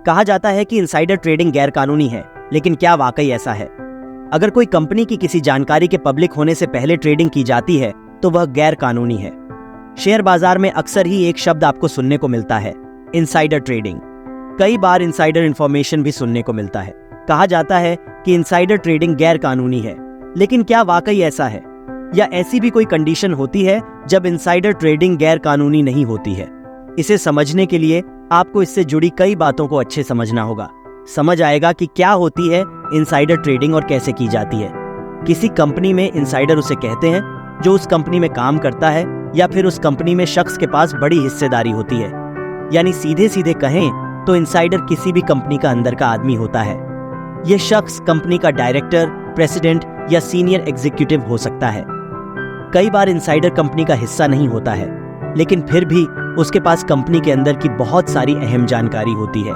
कहा जाता है कि इनसाइडर ट्रेडिंग गैर कानूनी है, लेकिन क्या वाकई ऐसा है? अगर कोई कंपनी की किसी जानकारी के पब्लिक होने से पहले ट्रेडिंग की जाती है तो वह गैर कानूनी है। शेयर बाजार में अक्सर ही एक शब्द आपको सुनने को मिलता है, इनसाइडर ट्रेडिंग। कई बार इनसाइडर इंफॉर्मेशन भी सुनने को मिलता है। कहा जाता है कि इनसाइडर ट्रेडिंग गैर कानूनी है, लेकिन क्या वाकई ऐसा है? या ऐसी भी कोई कंडीशन होती है जब इनसाइडर ट्रेडिंग गैर कानूनी नहीं होती है? इसे समझने के लिए आपको इससे जुड़ी कई बातों को अच्छे समझना होगा। समझ आएगा कि क्या होती है इनसाइडर ट्रेडिंग और कैसे की जाती है। किसी कंपनी में इनसाइडर उसे कहते हैं जो उस कंपनी में काम करता है या फिर उस कंपनी में शख्स के पास बड़ी हिस्सेदारी होती है। यानी सीधे सीधे कहें तो इनसाइडर किसी भी कंपनी का अंदर का आदमी होता है। यह शख्स कंपनी का डायरेक्टर, प्रेसिडेंट या सीनियर एग्जीक्यूटिव हो सकता है। कई बार इनसाइडर कंपनी का हिस्सा नहीं होता है, लेकिन फिर भी उसके पास कंपनी के अंदर की बहुत सारी अहम जानकारी होती है।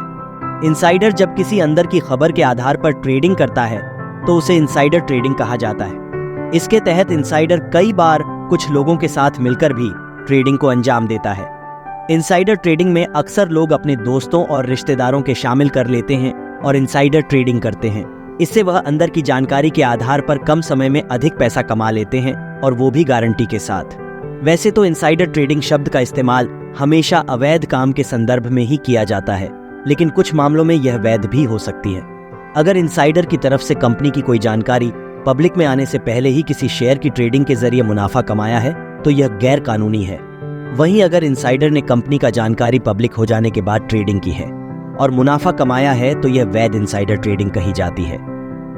इनसाइडर जब किसी अंदर की खबर के आधार पर ट्रेडिंग करता है तो उसे इनसाइडर ट्रेडिंग कहा जाता है। इसके तहत इनसाइडर कई बार कुछ लोगों के साथ मिलकर भी ट्रेडिंग को अंजाम देता है। इनसाइडर ट्रेडिंग में अक्सर लोग अपने दोस्तों और रिश्तेदारों के शामिल कर लेते हैं और इनसाइडर ट्रेडिंग करते हैं। इससे वह अंदर की जानकारी के आधार पर कम समय में अधिक पैसा कमा लेते हैं, और वो भी गारंटी के साथ। वैसे तो इनसाइडर ट्रेडिंग शब्द का इस्तेमाल हमेशा अवैध काम के संदर्भ में ही किया जाता है, लेकिन कुछ मामलों में यह वैध भी हो सकती है। अगर इनसाइडर की तरफ से कंपनी की कोई जानकारी पब्लिक में आने से पहले ही किसी शेयर की ट्रेडिंग के जरिए मुनाफा कमाया है तो यह गैर कानूनी है। वहीं अगर इनसाइडर ने कंपनी का जानकारी पब्लिक हो जाने के बाद ट्रेडिंग की है और मुनाफा कमाया है तो यह वैध इनसाइडर ट्रेडिंग कही जाती है।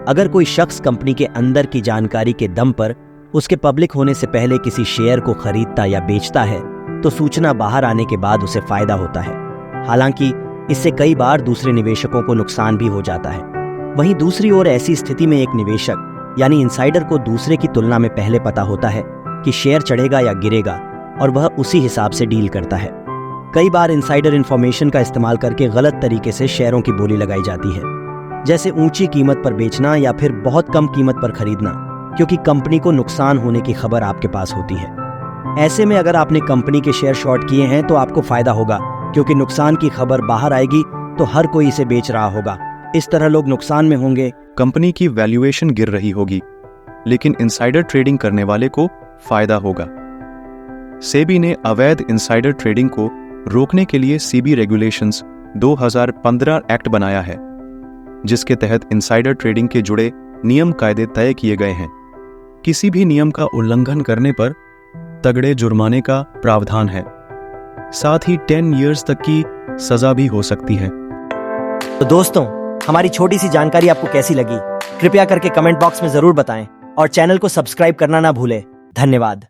अगर कोई शख्स कंपनी के अंदर की जानकारी के दम पर उसके पब्लिक होने से पहले किसी शेयर को खरीदता या बेचता है तो सूचना बाहर आने के बाद उसे फायदा होता है। हालांकि इससे कई बार दूसरे निवेशकों को नुकसान भी हो जाता है। वहीं दूसरी ओर ऐसी स्थिति में एक निवेशक यानी इनसाइडर को दूसरे की तुलना में पहले पता होता है कि शेयर चढ़ेगा या गिरेगा, और वह उसी हिसाब से डील करता है। कई बार इनसाइडर इंफॉर्मेशन का इस्तेमाल करके गलत तरीके से शेयरों की बोली लगाई जाती है, जैसे ऊंची कीमत पर बेचना या फिर बहुत कम कीमत पर खरीदना, क्योंकि कंपनी को नुकसान होने की खबर आपके पास होती है। ऐसे में अगर आपने कंपनी के शेयर शॉर्ट किए हैं तो आपको फायदा होगा, क्योंकि नुकसान की खबर बाहर आएगी तो हर कोई इसे बेच रहा होगा। इस तरह लोग नुकसान में होंगे, कंपनी की वैल्यूएशन गिर रही होगी, लेकिन इनसाइडर ट्रेडिंग करने वाले को फायदा होगा। सेबी ने अवैध इनसाइडर ट्रेडिंग को रोकने के लिए सेबी रेगुलेशंस 2015 एक्ट बनाया है, जिसके तहत इनसाइडर ट्रेडिंग के जुड़े नियम कायदे तय किए गए हैं। किसी भी नियम का उल्लंघन करने पर तगड़े जुर्माने का प्रावधान है, साथ ही 10 इयर्स तक की सजा भी हो सकती है। तो दोस्तों, हमारी छोटी सी जानकारी आपको कैसी लगी? कृपया करके कमेंट बॉक्स में जरूर बताएं और चैनल को सब्सक्राइब करना ना भूलें। धन्यवाद।